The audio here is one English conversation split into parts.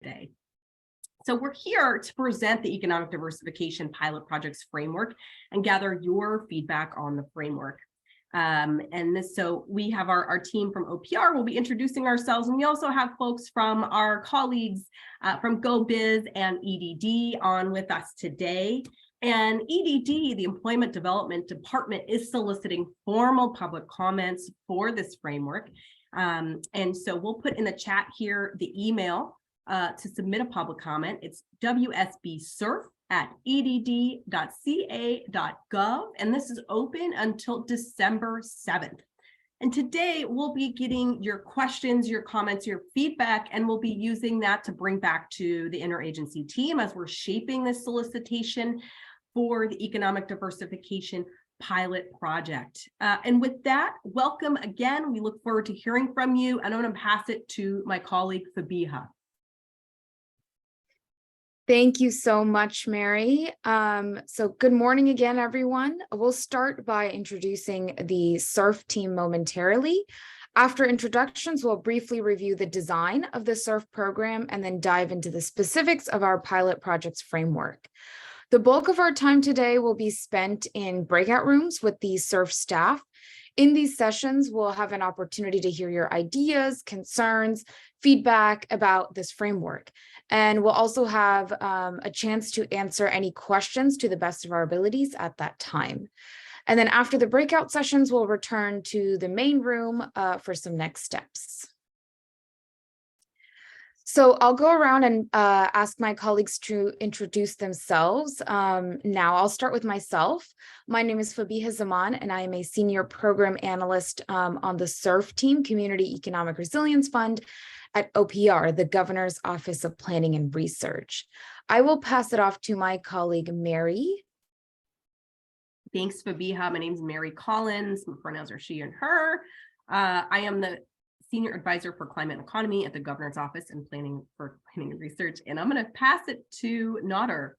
today. So we're here to present the Economic Diversification Pilot Projects Framework and gather your feedback on the framework. So we have our team from OPR. We'll be introducing ourselves, and we also have folks from our colleagues from GoBiz and EDD on with us today. And EDD, the Employment Development Department, is soliciting formal public comments for this framework. And so we'll put in the chat here the email to submit a public comment. It's wsbsurf@edd.ca.gov, and this is open until December 7th. And today we'll be getting your questions, your comments, your feedback, and we'll be using that to bring back to the interagency team as we're shaping this solicitation for the Economic Diversification Pilot Project. And with that, welcome again. We look forward to hearing from you, and I'm going to pass it to my colleague, Fabiha. Thank you so much, Mary. So good morning again, everyone. We'll start by introducing the CERF team momentarily. After introductions, we'll briefly review the design of the CERF program and then dive into the specifics of our pilot projects framework. The bulk of our time today will be spent in breakout rooms with the CERF staff. In these sessions, we'll have an opportunity to hear your ideas, concerns, feedback about this framework. And we'll also have a chance to answer any questions to the best of our abilities at that time. And then after the breakout sessions, we'll return to the main room for some next steps. So I'll go around and ask my colleagues to introduce themselves. Now I'll start with myself. My name is Fabiha Zaman, and I am a senior program analyst on the CERF team, Community Economic Resilience Fund at OPR, the Governor's Office of Planning and Research. I will pass it off to my colleague, Mary. Thanks, Fabiha. My name is Mary Collins. My pronouns are she and her. I am the Senior Advisor for Climate and Economy at the Governor's Office and Planning and Research. And I'm going to pass it to Nader.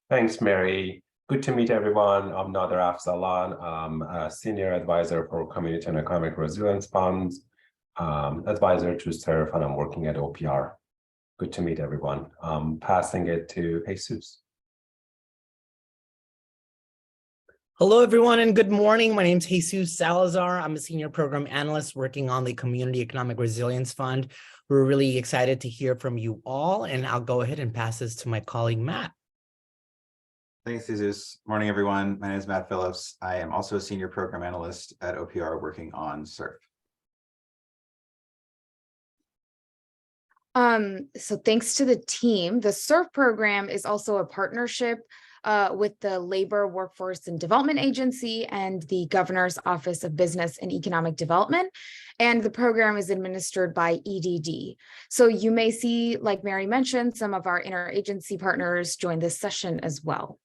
Thanks, Mary. Good to meet everyone. I'm Nader Afzalan. I'm a Senior Advisor for Community and Economic Resilience Funds, advisor to CERF, and I'm working at OPR. Good to meet everyone. I'm passing it to Jesus. Hello, everyone, and good morning. My name is Jesus Salazar. I'm a senior program analyst working on the Community Economic Resilience Fund. We're really excited to hear from you all, and I'll go ahead and pass this to my colleague, Matt. Thanks, Jesus. Morning, everyone. My name is Matt Phillips. I am also a senior program analyst at OPR working on CERF. So thanks to the team. The CERF program is also a partnership with the Labor, Workforce, and Development Agency and the Governor's Office of Business and Economic Development. And the program is administered by EDD. So you may see, like Mary mentioned, some of our interagency partners join this session as well.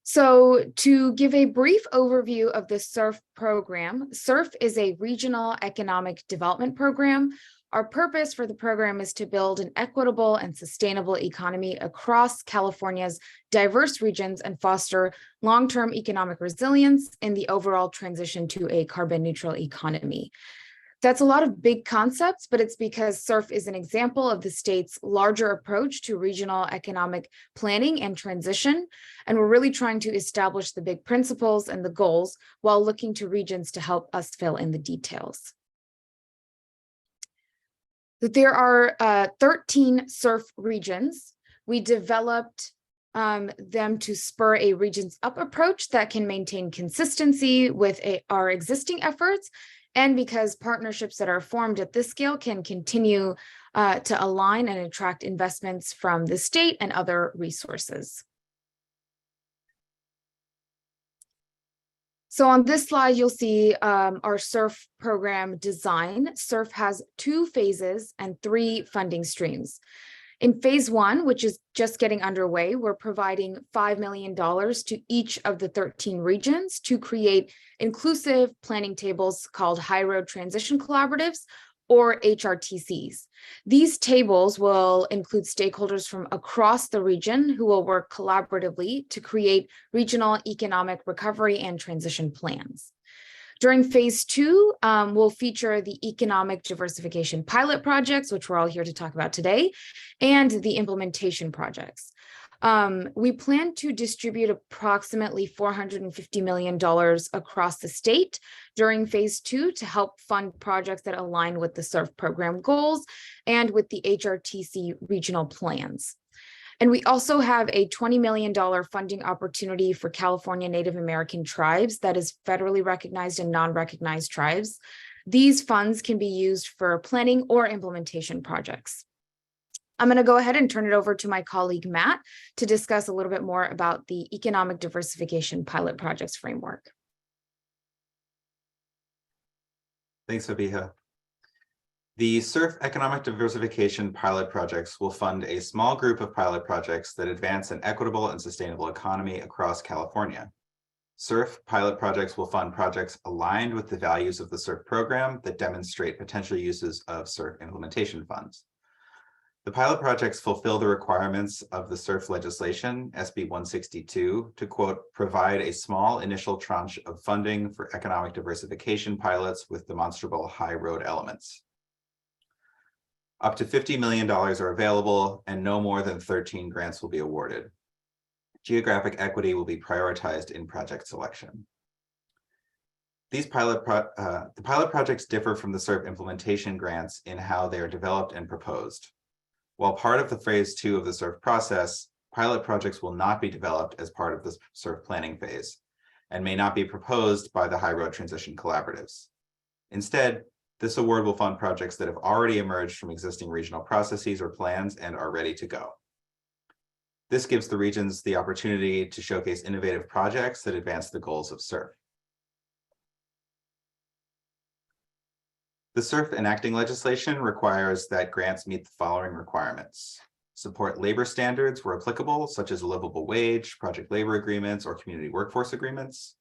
So to give a brief overview of the CERF program, CERF is a regional economic development program. Our purpose for the program is to build an equitable and sustainable economy across California's diverse regions and foster long-term economic resilience in the overall transition to a carbon neutral economy. That's a lot of big concepts, but it's because CERF is an example of the state's larger approach to regional economic planning and transition. And we're really trying to establish the big principles and the goals while looking to regions to help us fill in the details. There are 13 CERF regions. We developed them to spur a regions up approach that can maintain consistency with our existing efforts, and because partnerships that are formed at this scale can continue to align and attract investments from the state and other resources. So on this slide, you'll see our CERF program design. CERF has 2 phases and 3 funding streams. In phase 1, which is just getting underway, we're providing $5 million to each of the 13 regions to create inclusive planning tables called High Road Transition Collaboratives, or HRTCs. These tables will include stakeholders from across the region who will work collaboratively to create regional economic recovery and transition plans. During phase 2, we'll feature the economic diversification pilot projects, which we're all here to talk about today, and the implementation projects. We plan to distribute approximately $450 million across the state during phase 2 to help fund projects that align with the CERF program goals and with the HRTC regional plans. And we also have a $20 million funding opportunity for California Native American tribes that is federally recognized and non-recognized tribes. These funds can be used for planning or implementation projects. I'm going to go ahead and turn it over to my colleague, Matt, to discuss a little bit more about the Economic Diversification Pilot Projects Framework. Thanks, Fabiha. The CERF Economic Diversification Pilot Projects will fund a small group of pilot projects that advance an equitable and sustainable economy across California. CERF pilot projects will fund projects aligned with the values of the CERF program that demonstrate potential uses of CERF implementation funds. The pilot projects fulfill the requirements of the CERF legislation, SB 162, to, quote, provide a small initial tranche of funding for economic diversification pilots with demonstrable high road elements. Up to $50 million are available, and no more than 13 grants will be awarded. Geographic equity will be prioritized in project selection. These pilot projects differ from the CERF implementation grants in how they are developed and proposed. While part of the phase 2 of the CERF process, pilot projects will not be developed as part of the CERF planning phase and may not be proposed by the High Road Transition Collaboratives. Instead, this award will fund projects that have already emerged from existing regional processes or plans and are ready to go. This gives the regions the opportunity to showcase innovative projects that advance the goals of CERF. The CERF enacting legislation requires that grants meet the following requirements: support labor standards where applicable, such as a livable wage, project labor agreements, or community workforce agreements,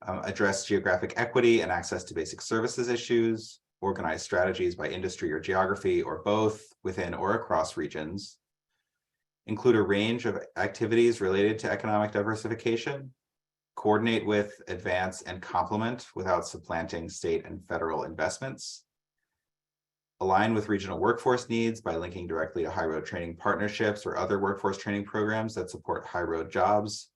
address geographic equity and access to basic services issues, organize strategies by industry or geography or both within or across regions, include a range of activities related to economic diversification, coordinate with, advance, and complement without supplanting state and federal investments, align with regional workforce needs by linking directly to high road training partnerships or other workforce training programs that support high road jobs,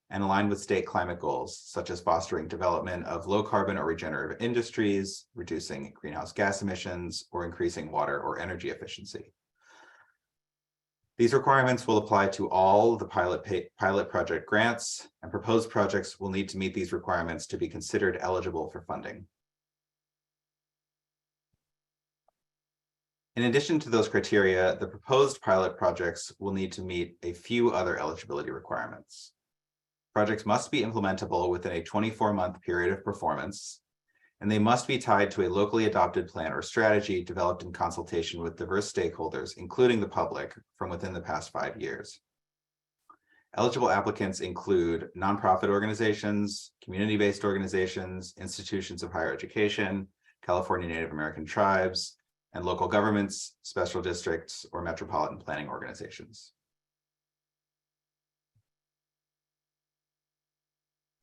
and align with state climate goals, such as fostering development of low carbon or regenerative industries, reducing greenhouse gas emissions, or increasing water or energy efficiency. These requirements will apply to all the pilot project grants, and proposed projects will need to meet these requirements to be considered eligible for funding. In addition to those criteria, the proposed pilot projects will need to meet a few other eligibility requirements. Projects must be implementable within a 24-month period of performance, and they must be tied to a locally adopted plan or strategy developed in consultation with diverse stakeholders, including the public, from within the past 5 years. Eligible applicants include nonprofit organizations, community-based organizations, institutions of higher education, California Native American tribes, and local governments, special districts, or metropolitan planning organizations.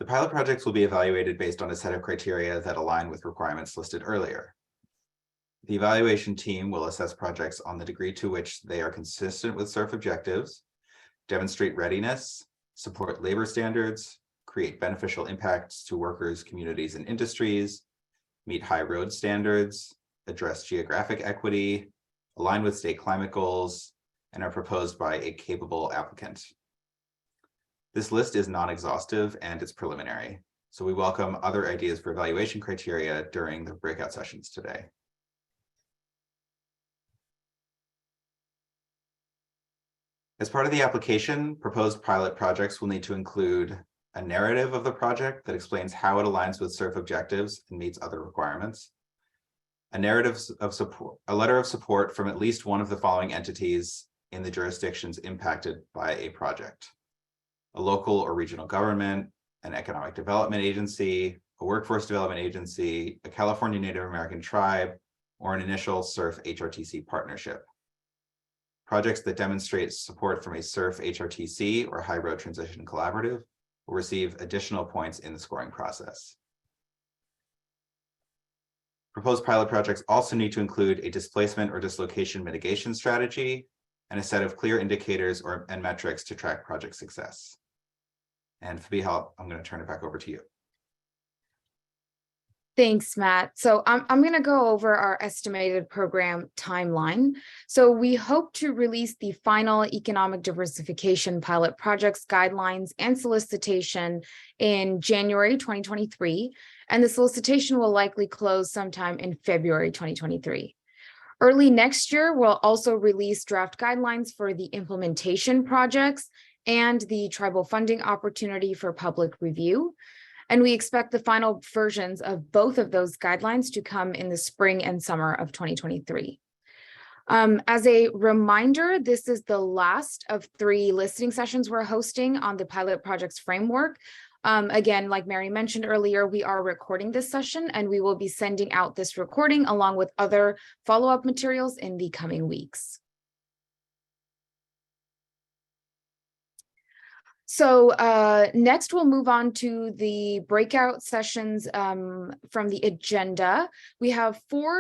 The pilot projects will be evaluated based on a set of criteria that align with requirements listed earlier. The evaluation team will assess projects on the degree to which they are consistent with CERF objectives, demonstrate readiness, support labor standards, create beneficial impacts to workers, communities, and industries, meet high road standards, address geographic equity, align with state climate goals, and are proposed by a capable applicant. This list is non-exhaustive and it's preliminary, so we welcome other ideas for evaluation criteria during the breakout sessions today. As part of the application, proposed pilot projects will need to include a narrative of the project that explains how it aligns with CERF objectives and meets other requirements, a narrative of support, a letter of support from at least one of the following entities in the jurisdictions impacted by a project: a local or regional government, an economic development agency, a workforce development agency, a California Native American tribe, or an initial CERF HRTC partnership. Projects that demonstrate support from a CERF HRTC or High Road Transition Collaborative will receive additional points in the scoring process. Proposed pilot projects also need to include a displacement or dislocation mitigation strategy and a set of clear indicators and metrics to track project success. And Fabiha, I'm going to turn it back over to you. Thanks, Matt. So I'm going to go over our estimated program timeline. So we hope to release the final economic diversification pilot projects guidelines and solicitation in January 2023, and the solicitation will likely close sometime in February 2023. Early next year, we'll also release draft guidelines for the implementation projects and the tribal funding opportunity for public review. And we expect the final versions of both of those guidelines to come in the spring and summer of 2023. As a reminder, this is the last of 3 listening sessions we're hosting on the pilot projects framework. Again, like Mary mentioned earlier, we are recording this session and we will be sending out this recording along with other follow-up materials in the coming weeks. So next we'll move on to the breakout sessions from the agenda. We have 4